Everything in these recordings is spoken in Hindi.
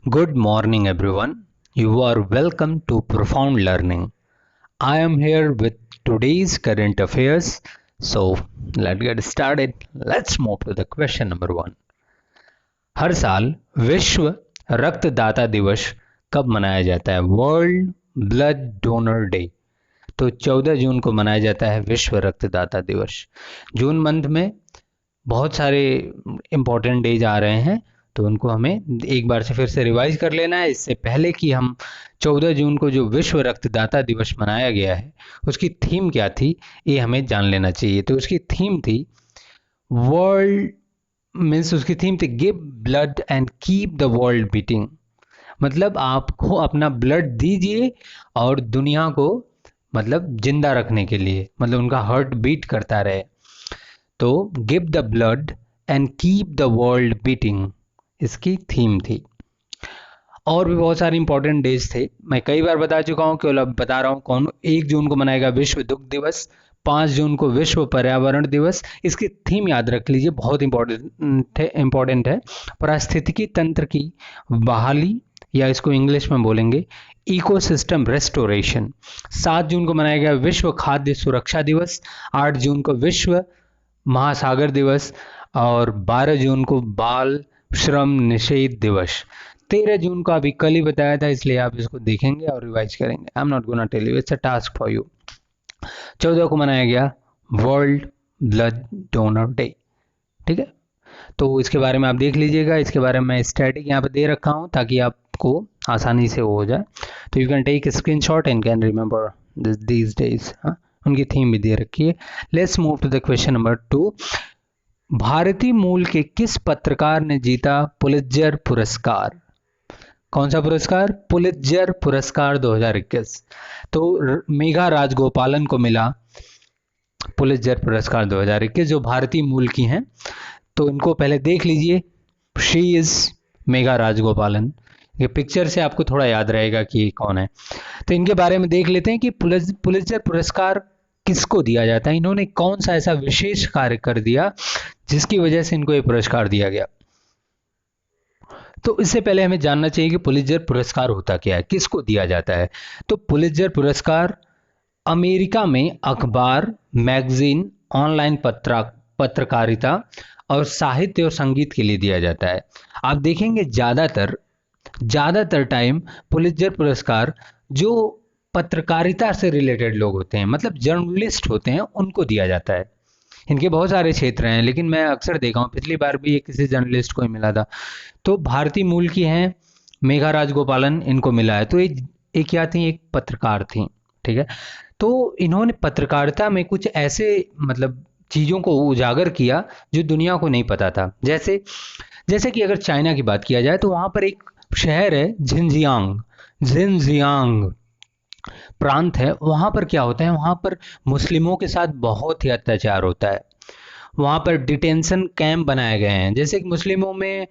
Good morning, everyone. You are welcome to Profound Learning. I am here with today's current affairs. So, let's get started. Let's move to the question number one. हर साल विश्व रक्तदाता दिवस कब मनाया जाता है? World blood donor day. तो 14 जून को मनाया जाता है विश्व रक्तदाता दिवस। जून मंथ में बहुत सारे इम्पोर्टेंट डेज आ रहे हैं, तो उनको हमें एक बार से फिर से रिवाइज कर लेना है। इससे पहले कि हम 14 जून को जो विश्व रक्तदाता दिवस मनाया गया है उसकी थीम क्या थी, ये हमें जान लेना चाहिए। तो उसकी थीम थी वर्ल्ड मीन्स उसकी थीम थी give blood and keep the world beating. मतलब आपको अपना ब्लड दीजिए और दुनिया को मतलब जिंदा रखने के लिए, मतलब उनका हार्ट बीट करता रहे। तो give the blood and keep the world beating इसकी थीम थी। और भी बहुत सारे इंपॉर्टेंट डेज थे, मैं कई बार बता चुका हूँ, केवल अब बता रहा हूँ कौन। 1 जून को मनाएगा विश्व दुग्ध दिवस, 5 जून को विश्व पर्यावरण दिवस। इसकी थीम याद रख लीजिए, बहुत इंपॉर्टेंट है। पारिस्थितिकी तंत्र की बहाली, या इसको इंग्लिश में बोलेंगे इकोसिस्टम रेस्टोरेशन। 7 जून को मनाया गया विश्व खाद्य सुरक्षा दिवस। 8 जून को विश्व महासागर दिवस और 12 जून को बाल श्रम निषेध दिवस। 13 जून को अभी कल ही बताया था, इसलिए आप इसको देखेंगे और रिवाइज करेंगे। I am not gonna tell you, it's a task for you. 14 को मनाया गया वर्ल्ड ब्लड डोनर डे। ठीक है, तो इसके बारे में आप देख लीजिएगा। इसके बारे में मैं स्टैटिक यहाँ पे दे रखा हूँ ताकि आपको आसानी से हो जाए। तो you can take screenshot and can remember these days. उनकी थीम भी दे रखी है। Let's move to the question number 2। भारतीय मूल के किस पत्रकार ने जीता पुलित्जर पुरस्कार? कौन सा पुरस्कार? पुलित्जर पुरस्कार 2021। तो मेघा राजगोपालन को मिला पुलित्जर पुरस्कार 2021, जो भारतीय मूल की हैं। तो इनको पहले देख लीजिए, शी इज मेघा राजगोपालन। ये पिक्चर से आपको थोड़ा याद रहेगा कि कौन है। तो इनके बारे में देख लेते हैं कि पुलित्जर पुरस्कार किसको दिया जाता है, इन्होंने कौन सा ऐसा विशेष कार्य कर दिया जिसकी वजह से इनको ये पुरस्कार दिया गया। तो इससे पहले हमें जानना चाहिए कि पुलित्जर पुरस्कार होता क्या है, किसको दिया जाता है। तो पुलित्जर पुरस्कार अमेरिका में अखबार, मैगजीन, ऑनलाइन पत्रकारिता और साहित्य और संगीत के लिए दिया जाता है। आप देखेंगे ज़्यादातर टाइम पुलित्जर पुरस्कार जो पत्रकारिता से रिलेटेड लोग होते हैं, मतलब जर्नलिस्ट होते हैं, उनको दिया जाता है। इनके बहुत सारे क्षेत्र हैं, लेकिन मैं अक्सर देखा हूँ, पिछली बार भी ये किसी जर्नलिस्ट को ही मिला था। तो भारतीय मूल की हैं मेघा राजगोपालन, इनको मिला है। तो एक क्या थी, एक पत्रकार थी। ठीक है, तो इन्होंने पत्रकारिता में कुछ ऐसे मतलब चीज़ों को उजागर किया जो दुनिया को नहीं पता था। जैसे कि अगर चाइना की बात किया जाए तो वहाँ पर एक शहर है झिनजियांग प्रांत है। वहाँ पर क्या होता है, वहाँ पर मुस्लिमों के साथ बहुत ही अत्याचार होता है। वहाँ पर डिटेंशन कैंप बनाए गए हैं। जैसे कि मुस्लिमों में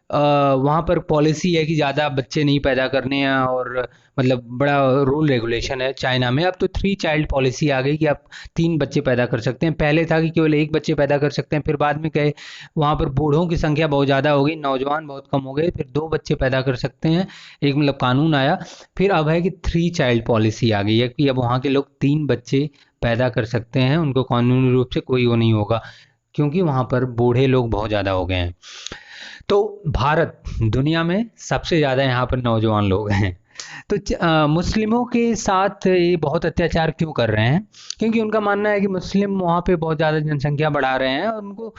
वहाँ पर पॉलिसी है कि ज़्यादा बच्चे नहीं पैदा करने हैं, और मतलब बड़ा रूल रेगुलेशन है। चाइना में अब तो 3 चाइल्ड पॉलिसी आ गई कि आप 3 बच्चे पैदा कर सकते हैं। पहले था कि केवल 1 बच्चे पैदा कर सकते हैं, फिर बाद में कहे वहाँ पर बूढ़ों की संख्या बहुत ज़्यादा हो गई, नौजवान बहुत कम हो गए, फिर 2 बच्चे पैदा कर सकते हैं, एक मतलब कानून आया। फिर अब है कि 3 चाइल्ड पॉलिसी आ गई है कि अब वहाँ के लोग 3 बच्चे पैदा कर सकते हैं, उनको कानूनी रूप से कोई वो नहीं होगा, क्योंकि वहाँ पर बूढ़े लोग बहुत ज़्यादा हो गए हैं। तो भारत दुनिया में सबसे ज़्यादा यहाँ पर नौजवान लोग हैं। तो मुस्लिमों के साथ ये बहुत अत्याचार क्यों कर रहे हैं? क्योंकि उनका मानना है कि मुस्लिम वहाँ पे बहुत ज़्यादा जनसंख्या बढ़ा रहे हैं, और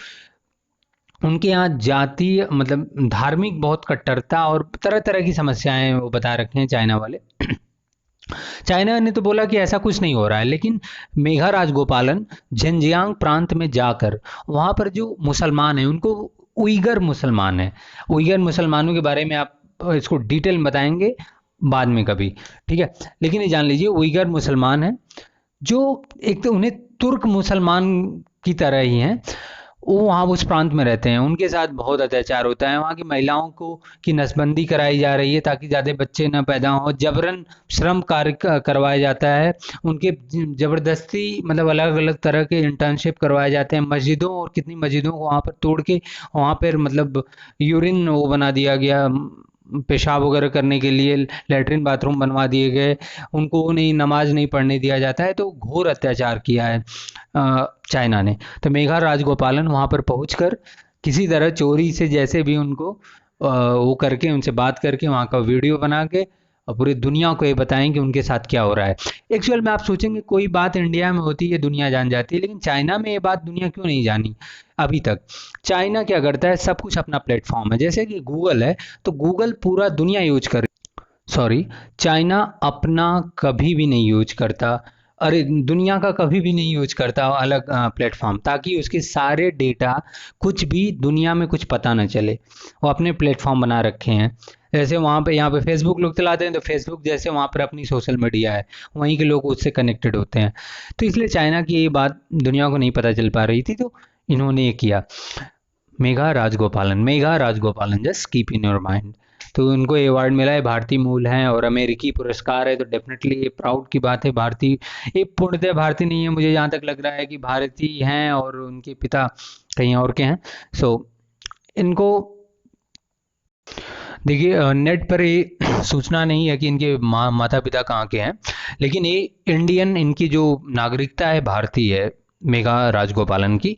उनके यहाँ जातीय मतलब धार्मिक बहुत कट्टरता और तरह तरह की समस्याएं वो बता रखे हैं चाइना वाले। चाइना ने तो बोला कि ऐसा कुछ नहीं हो रहा है, लेकिन मेघा राजगोपालन झिंजियांग प्रांत में जाकर वहाँ पर जो मुसलमान हैं उनको उइगर मुसलमान है, उइगर मुसलमानों के बारे में आप इसको डिटेल में बताएंगे बाद में कभी। ठीक है, लेकिन ये जान लीजिए उइगर मुसलमान है जो एक तो उन्हें तुर्क मुसलमान की तरह ही हैं, वो वहाँ उस प्रांत में रहते हैं। उनके साथ बहुत अत्याचार होता है। वहाँ की महिलाओं को की नसबंदी कराई जा रही है ताकि ज़्यादा बच्चे न पैदा हों। जबरन श्रम कार्य करवाया जाता है उनके, ज़बरदस्ती मतलब अलग अलग तरह के इंटर्नशिप करवाए जाते हैं। मस्जिदों और कितनी मस्जिदों को वहाँ पर तोड़ के वहाँ पर मतलब यूरिन वो बना दिया गया, पेशाब वगैरह करने के लिए लेटरिन बाथरूम बनवा दिए गए, उनको नहीं नमाज नहीं पढ़ने दिया जाता है। तो घोर अत्याचार किया है चाइना ने। तो मेघा राजगोपालन वहाँ पर पहुंचकर किसी तरह चोरी से जैसे भी उनको वो करके उनसे बात करके वहाँ का वीडियो बना के और पूरी दुनिया को ये बताएं कि उनके साथ क्या हो रहा है। एक्चुअल में आप सोचेंगे कोई बात इंडिया में होती है दुनिया जान जाती है, लेकिन चाइना में ये बात दुनिया क्यों नहीं जानी अभी तक। चाइना क्या करता है, सब कुछ अपना प्लेटफॉर्म है। जैसे कि गूगल है, तो गूगल पूरा दुनिया यूज कर, सॉरी, चाइना अपना कभी भी नहीं यूज करता, अरे दुनिया का कभी भी नहीं यूज करता अलग प्लेटफॉर्म, ताकि उसके सारे डेटा कुछ भी दुनिया में कुछ पता ना चले। वो अपने प्लेटफॉर्म बना रखे हैं। जैसे वहाँ पे यहाँ पे फेसबुक लोग चलाते हैं, तो फेसबुक जैसे वहाँ पर अपनी सोशल मीडिया है, वहीं के लोग उससे कनेक्टेड होते हैं। तो इसलिए चाइना की ये बात दुनिया को नहीं पता चल पा रही थी, तो इन्होंने ये किया। Megha Rajagopalan, just keep in your mind. तो उनको ये अवार्ड मिला है, भारतीय मूल हैं और अमेरिकी पुरस्कार है, तो डेफिनेटली ये प्राउड की बात है। भारतीय, ये पूर्णतः भारतीय नहीं है, मुझे जहाँ तक लग रहा है कि भारतीय हैं और उनके पिता कहीं और के हैं। सो इनको देखिए नेट पर ये सूचना नहीं है कि इनके माता पिता कहाँ के हैं, लेकिन ये इंडियन, इनकी जो नागरिकता है भारतीय है मेघा राजगोपालन की।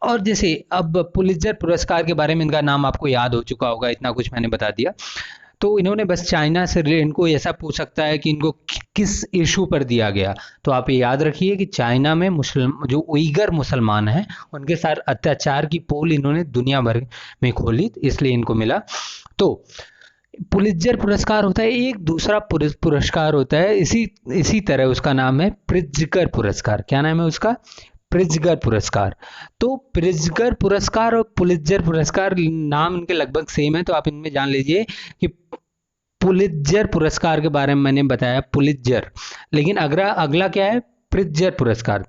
और जैसे अब पुलित्जर पुरस्कार के बारे में इनका नाम आपको याद हो चुका होगा, इतना कुछ मैंने बता दिया। तो इन्होंने बस चाइना से इनको ऐसा पूछ सकता है कि इनको किस इशू पर दिया गया। तो आप ये याद रखिए कि चाइना में मुस्लिम जो उइगर मुसलमान हैं उनके साथ अत्याचार की पोल इन्होंने दुनिया भर में खोली, इसलिए इनको मिला। तो पुलित्जर पुरस्कार होता है, एक दूसरा पुरस्कार होता है इसी तरह, उसका नाम है प्रित्जकर पुरस्कार। क्या नाम है उसका? प्रित्जकर पुरस्कार। तो प्रित्जकर पुरस्कार और पुलित्जर पुरस्कार नाम इनके लगभग सेम है, तो आप इनमें जान लीजिए कि पुलित्जर पुरस्कार के बारे में मैंने बताया पुलित्जर, लेकिन अगला क्या है? प्रित्जर पुरस्कार,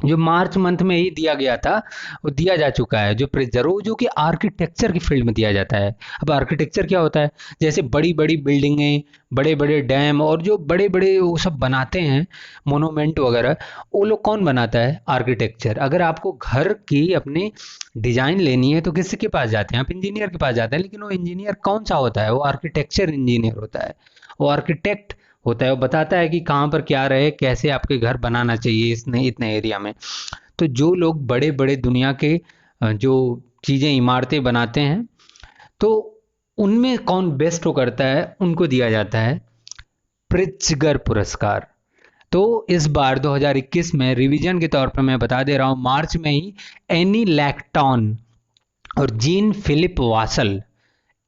जो मार्च मंथ में ही दिया गया था, वो दिया जा चुका है। जो प्रित्जर, वो जो कि आर्किटेक्चर की फील्ड में दिया जाता है। अब आर्किटेक्चर क्या होता है? जैसे बड़ी बड़ी बिल्डिंगें, बड़े बड़े डैम और जो बड़े बड़े वो सब बनाते हैं मोनूमेंट वगैरह, वो लोग कौन बनाता है? आर्किटेक्चर। अगर आपको घर की अपनी डिजाइन लेनी है तो किसके पास जाते हैं आप? इंजीनियर के पास जाते हैं। लेकिन वो इंजीनियर कौन सा होता है? वो आर्किटेक्चर इंजीनियर होता है, वो आर्किटेक्ट होता है। वो बताता है कि कहाँ पर क्या रहे, कैसे आपके घर बनाना चाहिए इतने एरिया में। तो जो लोग बड़े बड़े दुनिया के जो चीज़ें इमारतें बनाते हैं, तो उनमें कौन बेस्ट हो करता है, उनको दिया जाता है प्रित्जकर पुरस्कार। तो इस बार 2021 में रिवीजन के तौर पर मैं बता दे रहा हूँ, मार्च में ही एनी लैक्टॉन और Jean Philippe Vassal,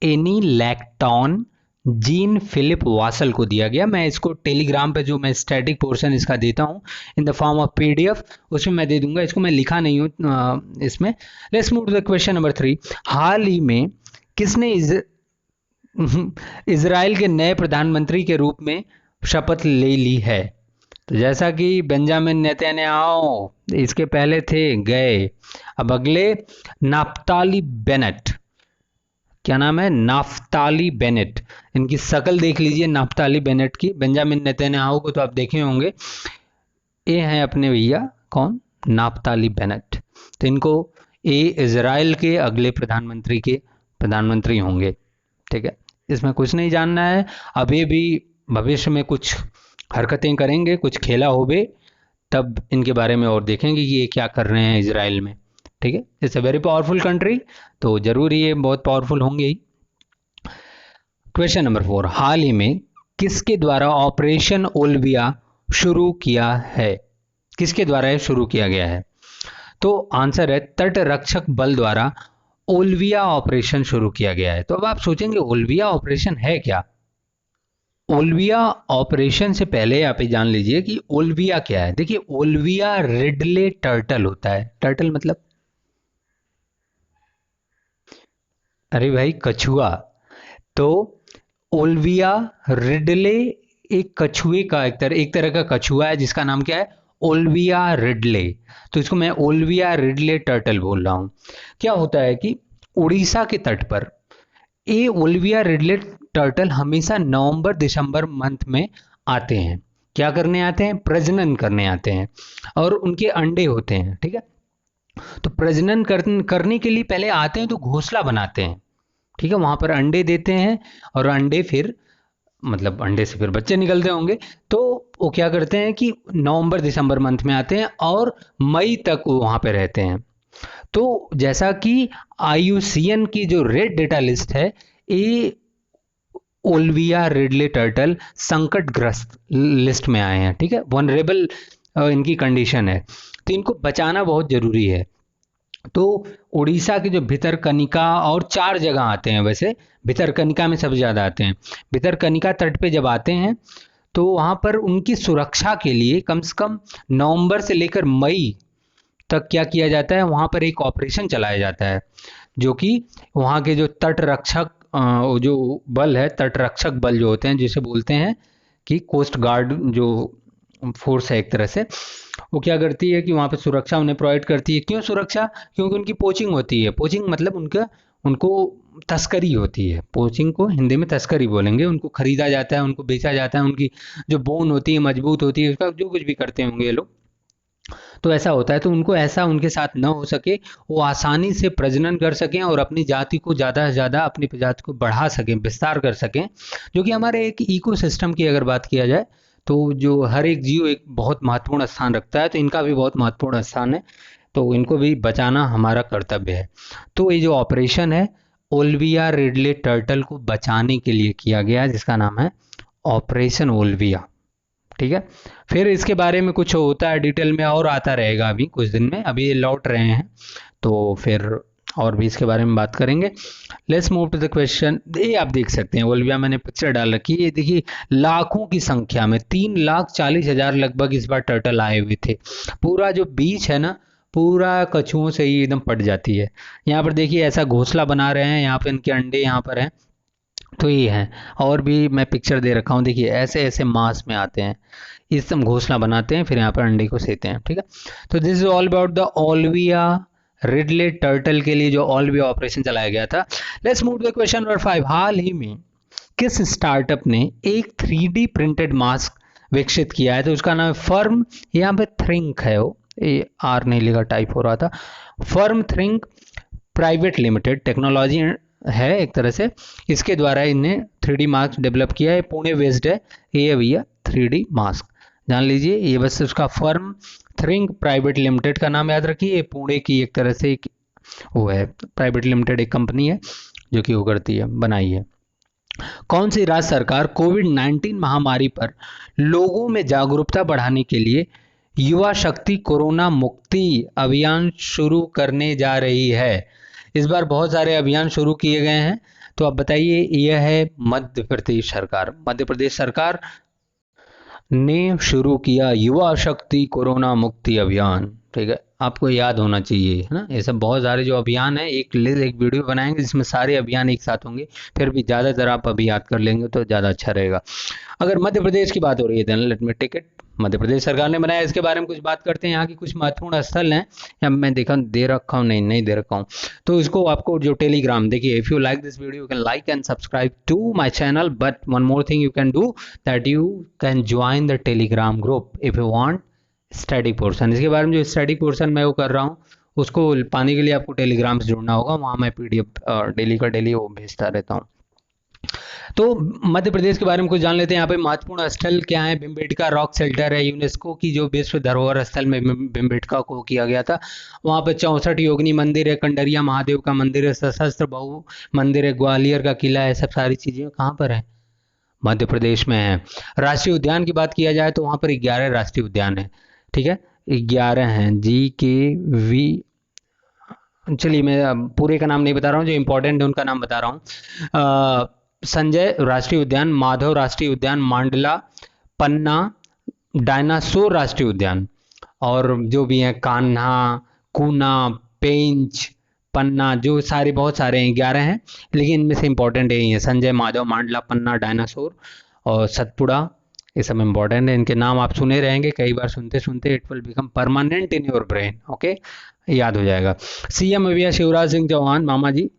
Anne Lacaton Jean Philippe Vassal को दिया गया। मैं इसको टेलीग्राम पे जो मैं स्टैटिक पोर्शन इसका देता हूँ in the form of PDF, उसमें मैं दे दूंगा। इसको मैं लिखा नहीं हूँ इसमें। Let's move to the question number 3। हाल ही में किसने इजराइल के नए प्रधानमंत्री के रूप में शपथ ले ली है? तो जैसा कि बेंजामिन नेतन्याहू इसके पहले थे, गए। अब अगले नाफ्ताली बेनेट, क्या नाम है? Naftali Bennett. इनकी शक्ल देख लीजिए नाफ्ताली बेनेट की। बेंजामिन नेतन्याहू को तो आप देखे होंगे, ये हैं अपने भैया कौन? Naftali Bennett. तो इनको ये इजराइल के अगले प्रधानमंत्री होंगे। ठीक है, इसमें कुछ नहीं जानना है। अब ये भी भविष्य में कुछ हरकतें करेंगे, कुछ खेला होवे, तब इनके बारे में और देखेंगे कि ये क्या कर रहे हैं इजराइल में। ठीक है, it's a very powerful country, तो जरूर ये बहुत पावरफुल होंगे ही। Question number 4। हाल ही में किसके द्वारा ऑपरेशन ओलिविया शुरू किया है? किसके द्वारा ये शुरू किया गया है? तो आंसर है तट रक्षक बल द्वारा ओलिविया ऑपरेशन शुरू किया गया है। तो अब आप सोचेंगे ओलिविया ऑपरेशन है क्या? ओलिविया ऑपरेशन से पहले आप ये जान लीजिए कि ओलिविया क्या है। देखिए, ओलिविया रिडले टर्टल होता है। टर्टल मतलब, अरे भाई, कछुआ। तो ओलिविया रिडले एक कछुए का एक तरह का कछुआ है जिसका नाम क्या है? Olivia Ridley. तो इसको मैं ओलिविया रिडले टर्टल बोल रहा हूं। क्या होता है कि उड़ीसा के तट पर ये ओलिविया रिडले टर्टल हमेशा नवंबर दिसंबर मंथ में आते हैं। क्या करने आते हैं? प्रजनन करने आते हैं, और उनके अंडे होते हैं। ठीक है, तो प्रजनन करने के लिए पहले आते हैं तो घोंसला बनाते हैं। ठीक है, वहाँ पर अंडे देते हैं और अंडे फिर मतलब अंडे से फिर बच्चे निकलते होंगे। तो वो क्या करते हैं कि नवंबर दिसंबर मंथ में आते हैं और मई तक वो वहाँ पे रहते हैं। तो जैसा कि IUCN की जो रेड डेटा लिस्ट है, ये ओल्विया रिडले टर्टल संकटग्रस्त लिस्ट में आए हैं। ठीक है, वनरेबल इनकी कंडीशन है, तो इनको बचाना बहुत जरूरी है। तो उड़ीसा के जो भितरकनिका और 4 जगह आते हैं, वैसे भितरकनिका में सबसे ज़्यादा आते हैं। भितरकनिका तट पे जब आते हैं तो वहाँ पर उनकी सुरक्षा के लिए कम से कम नवंबर से लेकर मई तक क्या किया जाता है, वहाँ पर एक ऑपरेशन चलाया जाता है, जो कि वहाँ के जो तट रक्षक जो बल है, तट रक्षक बल जो होते हैं, जिसे बोलते हैं कि कोस्ट गार्ड जो फोर्स है एक तरह से, वो क्या करती है कि वहाँ पे सुरक्षा उन्हें प्रोवाइड करती है। क्यों सुरक्षा? क्योंकि उनकी पोचिंग होती है। पोचिंग मतलब उनका उनको तस्करी होती है। पोचिंग को हिंदी में तस्करी बोलेंगे। उनको खरीदा जाता है, उनको बेचा जाता है, उनकी जो बोन होती है मजबूत होती है, उसका जो कुछ भी करते होंगे ये लोग, तो ऐसा होता है। तो उनको ऐसा उनके साथ न हो सके, वो आसानी से प्रजनन कर सकें और अपनी जाति को ज़्यादा से ज़्यादा अपनी प्रजाति को बढ़ा सकें, विस्तार कर सकें, जो कि हमारे एक इकोसिस्टम की अगर बात किया जाए तो जो हर एक जीव एक बहुत महत्वपूर्ण स्थान रखता है, तो इनका भी बहुत महत्वपूर्ण स्थान है, तो इनको भी बचाना हमारा कर्तव्य है। तो ये जो ऑपरेशन है ओल्विया रिडले टर्टल को बचाने के लिए किया गया, जिसका नाम है ऑपरेशन ओल्विया। ठीक है, फिर इसके बारे में कुछ होता है डिटेल में और आता रहेगा अभी कुछ दिन में, अभी ये लौट रहे हैं तो फिर और भी इसके बारे में बात करेंगे। Let's move to the question. ये आप देख सकते हैं ओल्विया, मैंने पिक्चर डाल रखी है, ये देखिए लाखों की संख्या में 3,40,000 लगभग इस बार टर्टल आए हुए थे। पूरा जो बीच है ना, पूरा कछुओं से ही एकदम पट जाती है। यहाँ पर देखिए ऐसा घोंसला बना रहे हैं, यहाँ पे इनके अंडे यहाँ पर हैं, तो ये है। और भी मैं पिक्चर दे रखा हूँ, देखिए ऐसे ऐसे मास में आते हैं, इस हम घोंसला बनाते हैं, फिर यहाँ पर अंडे को सेते हैं। ठीक है, तो this is all about the olive ridley turtle के लिए जो ओल्विया ऑपरेशन चलाया गया था। Let's move to the question number 5। हाल ही में किस स्टार्टअप ने एक 3D प्रिंटेड मास्क विकसित किया है? तो उसका नाम है फर्म, यहाँ पे थिंक है, वो ये आर नहीं लिखा, टाइप हो रहा था। Firm think private limited technology है एक तरह से, इसके द्वारा इन्हें 3D मास्क डेवलप किया है। पुणे बेस्ड है ये भैया 3D मास्क, जान लीजिए। ये बस उसका फर्म थिंक प्राइवेट लिमिटेड का नाम याद रखिए। ये पुणे की एक तरह से वो है, प्राइवेट लिमिटेड एक कंपनी है जो कि वो करती है, बनाई है। कौन सी राज्य सरकार कोविड-19 महामारी पर लोगों में जागरूकता बढ़ाने के लिए युवा शक्ति कोरोना मुक्ति अभियान शुरू करने जा रही है? इस बार बहुत सारे अभियान शुरू किए गए हैं, तो आप बताइए। यह है मध्य प्रदेश सरकार। मध्य प्रदेश सरकार ने शुरू किया युवा शक्ति कोरोना मुक्ति अभियान। ठीक है, आपको याद होना चाहिए, है ना। ये सब बहुत सारे जो अभियान है, एक वीडियो बनाएंगे जिसमें सारे अभियान एक साथ होंगे, फिर भी ज़्यादातर आप अभी याद कर लेंगे तो ज़्यादा अच्छा रहेगा। अगर मध्य प्रदेश की बात हो रही है then let me take it. Madhya Pradesh सरकार ने बनाया, इसके बारे में कुछ बात करते हैं। यहाँ की कुछ महत्वपूर्ण स्थल हैं, या मैं देखा दे रखा हूँ, नहीं दे रखा हूँ, तो इसको आपको जो टेलीग्राम, देखिए if you like this video you can like and subscribe to my channel, but one more thing you can do that you can join the Telegram group if you want study portion. इसके बारे में जो स्टडी पोर्शन मैं वो कर रहा हूँ, उसको पाने के लिए आपको टेलीग्राम से जुड़ना होगा। वहाँ मैं PDF डेली का डेली वो भेजता रहता हूँ। तो मध्य प्रदेश के बारे में कुछ जान लेते हैं। यहाँ पे महत्वपूर्ण स्थल क्या है? भीमबेटका रॉक शेल्टर है, यूनेस्को की जो विश्व धरोहर स्थल में भीमबेटका को किया गया था। वहाँ पे 64 योगिनी मंदिर है, कंडरिया महादेव का मंदिर है, सशस्त्र बहु मंदिर है, ग्वालियर का किला है। सब सारी चीजें कहाँ पर है? मध्य प्रदेश में है। राष्ट्रीय उद्यान की बात किया जाए तो वहाँ पर 11 राष्ट्रीय उद्यान है। ठीक है, 11 हैं, GKV। चलिए मैं पूरे का नाम नहीं बता रहा हूँ, जो इंपॉर्टेंट है उनका नाम बता रहा हूँ। संजय राष्ट्रीय उद्यान, माधव राष्ट्रीय उद्यान, मांडला, पन्ना, डायनासोर राष्ट्रीय उद्यान, और जो भी हैं कान्हा, कूना, पेंच, पन्ना, जो सारे बहुत सारे हैं, 11 हैं, लेकिन इनमें से इंपॉर्टेंट यही है, संजय, माधव, मांडला, पन्ना, डायनासोर और सतपुड़ा। ये सब इंपॉर्टेंट है, इनके नाम आप सुने रहेंगे कई बार, सुनते सुनते it will become permanent in your brain. Okay, याद हो जाएगा। CM अभी शिवराज सिंह चौहान मामा जी,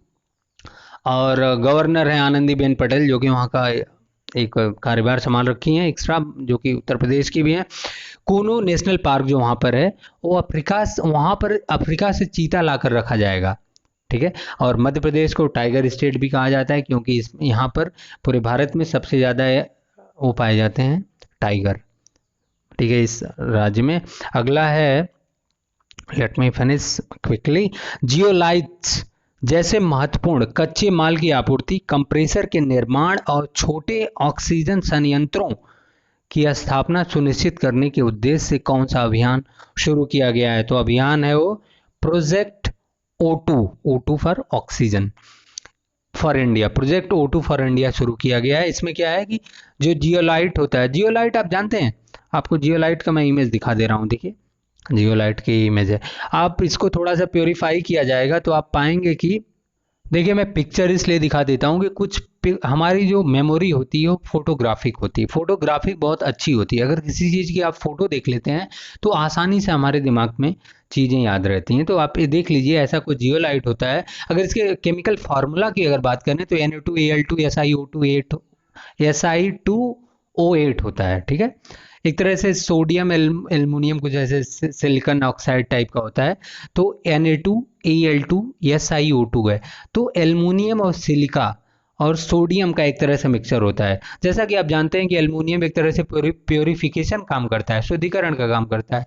और गवर्नर हैं आनंदीबेन पटेल, जो कि वहाँ का एक कार्यभार संभाल रखी हैं एक्स्ट्रा, जो कि उत्तर प्रदेश की भी हैं। कूनो नेशनल पार्क जो वहाँ पर है, वो वहाँ पर अफ्रीका से चीता लाकर रखा जाएगा। ठीक है। और मध्य प्रदेश को टाइगर स्टेट भी कहा जाता है क्योंकि यहाँ पर पूरे भारत में सबसे ज़्यादा वो पाए जाते हैं टाइगर, ठीक है, इस राज्य में। अगला है, let me finish quickly, zeolites जैसे महत्वपूर्ण कच्चे माल की आपूर्ति, कंप्रेसर के निर्माण और छोटे ऑक्सीजन संयंत्रों की स्थापना सुनिश्चित करने के उद्देश्य से कौन सा अभियान शुरू किया गया है? तो अभियान है वो project O2 for oxygen for India, project O2 for India शुरू किया गया है। इसमें क्या है कि जो जियोलाइट होता है, जियोलाइट आप जानते हैं, आपको जियोलाइट का मैं इमेज दिखा दे रहा हूँ, देखिए जियोलाइट की इमेज है। आप इसको थोड़ा सा प्योरीफाई किया जाएगा तो आप पाएंगे कि, देखिए मैं पिक्चर इसलिए दिखा देता हूँ कि कुछ हमारी जो मेमोरी होती है वो फोटोग्राफिक होती है, फोटोग्राफिक बहुत अच्छी होती है। अगर किसी चीज़ की आप फोटो देख लेते हैं तो आसानी से हमारे दिमाग में चीज़ें याद रहती हैं। तो आप ये देख लीजिए, ऐसा कुछ जियोलाइट होता है। अगर इसके केमिकल फार्मूला की अगर बात करें तो Na2Al2 Si2O8 होता है, ठीक है। एक तरह से सोडियम एल्युमिनियम कुछ ऐसे सिलिकॉन ऑक्साइड टाइप का होता है। तो Na2Al2 SiO2 है। तो एल्युमिनियम और सिलिका और सोडियम का एक तरह से मिक्सचर होता है। जैसा कि आप जानते हैं कि एल्युमिनियम एक तरह से प्योरीफिकेशन काम करता है, शुद्धिकरण का काम करता है।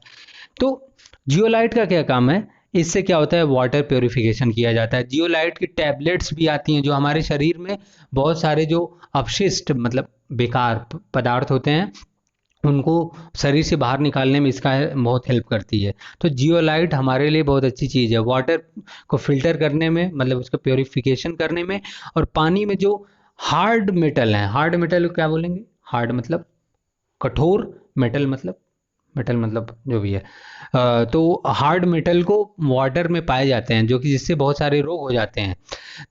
तो जियोलाइट का क्या काम है? इससे क्या होता है, वाटर प्योरीफिकेशन किया जाता है। जियोलाइट की टैबलेट्स भी आती हैं जो हमारे शरीर में बहुत सारे जो अपशिष्ट मतलब बेकार पदार्थ होते हैं उनको शरीर से बाहर निकालने में इसका बहुत हेल्प करती है। तो जियोलाइट हमारे लिए बहुत अच्छी चीज़ है, वाटर को फिल्टर करने में, मतलब उसका प्योरीफिकेशन करने में। और पानी में जो हार्ड मेटल हैं, हार्ड मेटल क्या बोलेंगे, हार्ड मतलब कठोर, मेटल मतलब जो भी है, तो हार्ड मेटल को वाटर में पाए जाते हैं जो कि जिससे बहुत सारे रोग हो जाते हैं।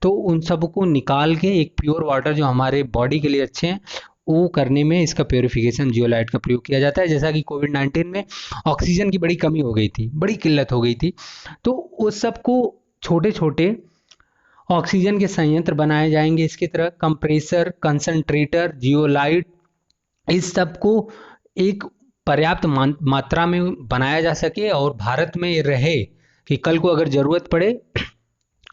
तो उन सबको निकाल के एक प्योर वाटर जो हमारे बॉडी के लिए अच्छे हैं वो करने में इसका प्योरीफिकेशन जियोलाइट का प्रयोग किया जाता है। जैसा कि कोविड-19 में ऑक्सीजन की बड़ी कमी हो गई थी, बड़ी किल्लत हो गई थी, तो उस सबको छोटे छोटे ऑक्सीजन के संयंत्र बनाए जाएंगे इसकी तरह, कंप्रेसर, कंसंट्रेटर, जियोलाइट, इस सब को एक पर्याप्त मात्रा में बनाया जा सके और भारत में ये रहे कि कल को अगर ज़रूरत पड़े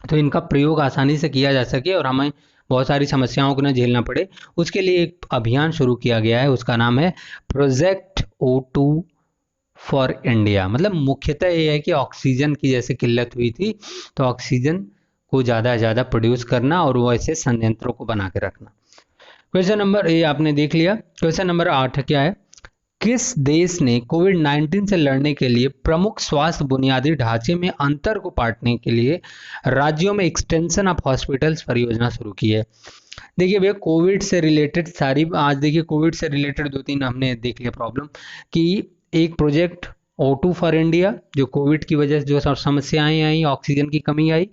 तो इनका प्रयोग आसानी से किया जा सके और हमें बहुत सारी समस्याओं को न झेलना पड़े। उसके लिए एक अभियान शुरू किया गया है, उसका नाम है प्रोजेक्ट O2 फॉर इंडिया। मतलब मुख्यतः ये है कि ऑक्सीजन की जैसे किल्लत हुई थी तो ऑक्सीजन को ज़्यादा से ज़्यादा प्रोड्यूस करना और वो ऐसे संयंत्रों को बना के रखना। क्वेश्चन नंबर ये आपने देख लिया। क्वेश्चन नंबर 8 क्या है, किस देश ने कोविड-19 से लड़ने के लिए प्रमुख स्वास्थ्य बुनियादी ढांचे में अंतर को पाटने के लिए राज्यों में एक्सटेंशन ऑफ हॉस्पिटल्स परियोजना शुरू की है? देखिए भैया, कोविड से रिलेटेड सारी, आज देखिए कोविड से रिलेटेड 2-3 हमने देख लिया प्रॉब्लम कि एक प्रोजेक्ट O2 फॉर इंडिया, जो कोविड की वजह से जो समस्याएं आई, ऑक्सीजन की कमी आई,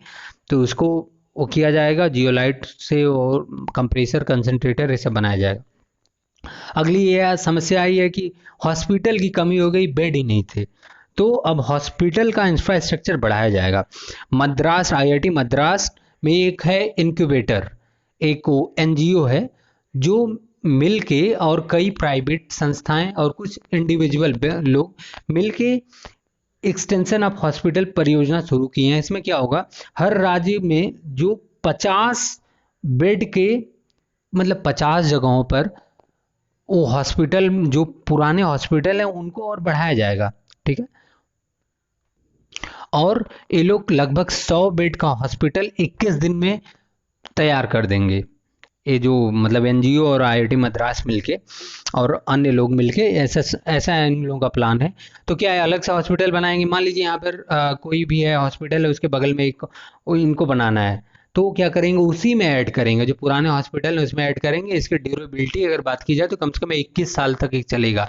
तो उसको वो किया जाएगा जियोलाइट से और कंप्रेसर, कंसंट्रेटर ये सब बनाया जाएगा। अगली ये समस्या आई है कि हॉस्पिटल की कमी हो गई, बेड ही नहीं थे, तो अब हॉस्पिटल का इंफ्रास्ट्रक्चर बढ़ाया जाएगा। मद्रास, IIT मद्रास में एक है इनक्यूबेटर, एक NGO है जो मिल के और कई प्राइवेट संस्थाएं और कुछ इंडिविजुअल लोग मिल के एक्सटेंशन ऑफ हॉस्पिटल परियोजना शुरू की है। इसमें क्या होगा, हर राज्य में जो 50 बेड के मतलब 50 जगहों पर वो हॉस्पिटल, जो पुराने हॉस्पिटल हैं उनको और बढ़ाया जाएगा, ठीक है। और ये लोग लगभग 100 बेड का हॉस्पिटल 21 दिन में तैयार कर देंगे। ये जो मतलब NGO और IIT मद्रास मिलके और अन्य लोग मिलके ऐसा इन लोगों का प्लान है। तो क्या है, अलग सा हॉस्पिटल बनाएंगे। मान लीजिए यहाँ पर कोई भी है हॉस्पिटल है, उसके बगल में एक इनको बनाना है, तो क्या करेंगे, उसी में ऐड करेंगे, जो पुराने हॉस्पिटल है उसमें ऐड करेंगे। इसकी ड्यूरेबिलिटी अगर बात की जाए तो कम से कम 21 साल तक एक चलेगा।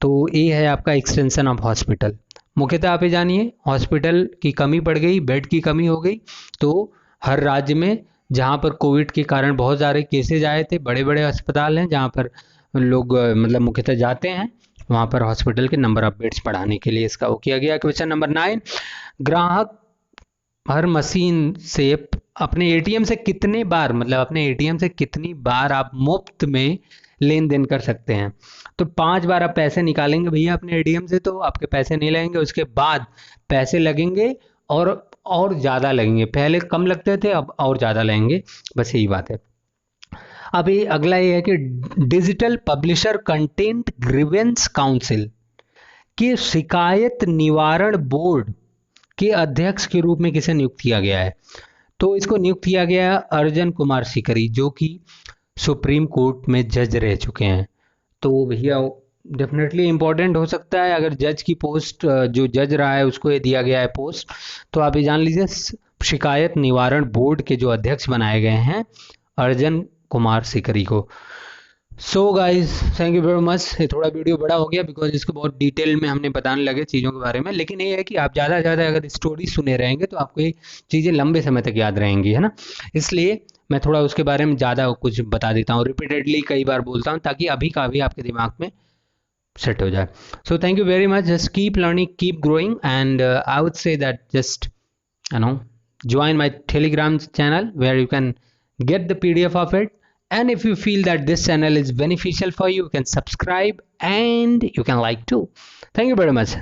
तो ये है आपका एक्सटेंशन ऑफ हॉस्पिटल। मुख्यतः आप ये जानिए, हॉस्पिटल की कमी पड़ गई, बेड की कमी हो गई, तो हर राज्य में जहाँ पर कोविड के कारण बहुत सारे केसेज आए थे, बड़े बड़े अस्पताल हैं जहाँ पर लोग मतलब मुख्यतः जाते हैं, वहाँ पर हॉस्पिटल के नंबर ऑफ बेड्स बढ़ाने के लिए इसका वो किया गया। क्वेश्चन नंबर 9, ग्राहक हर मशीन से अपने ATM से कितने बार, मतलब अपने ATM से कितनी बार आप मुफ्त में लेन देन कर सकते हैं? तो 5 बार आप पैसे निकालेंगे भैया अपने ATM से तो आपके पैसे नहीं लगेंगे, उसके बाद पैसे लगेंगे और और ज़्यादा लगेंगे, पहले कम लगते थे अब और ज़्यादा लगेंगे, बस यही बात है। अभी अगला ये है कि digital publisher content grievance council के शिकायत निवारण बोर्ड के अध्यक्ष के रूप में किसे नियुक्त किया गया है? तो इसको नियुक्त किया गया है अर्जन कुमार सिकरी, जो कि सुप्रीम कोर्ट में जज रह चुके हैं। तो भैया डेफिनेटली इम्पोर्टेंट हो सकता है, अगर जज की पोस्ट, जो जज रहा है उसको ये दिया गया है पोस्ट, तो आप ये जान लीजिए शिकायत निवारण बोर्ड के जो अध्यक्ष बनाए गए हैं अर्जन कुमार सिकरी को। So guys thank you very much. ये थोड़ा वीडियो बड़ा हो गया बिकॉज इसको बहुत डिटेल में हमने बताने लगे चीज़ों के बारे में, लेकिन ये है कि आप ज़्यादा से ज़्यादा अगर स्टोरी सुने रहेंगे तो आपको ये चीज़ें लंबे समय तक याद रहेंगी, है ना। इसलिए मैं थोड़ा उसके बारे में ज़्यादा कुछ बता देता हूँ, रिपीटेडली कई बार बोलता हूँ, ताकि अभी का अभी आपके दिमाग में सेट हो जाए। So thank you very much. Just keep learning, keep growing, and I would say that just join my Telegram channel where you can get the PDF of it. And if you feel that this channel is beneficial for you, you can subscribe and you can like too. Thank you very much.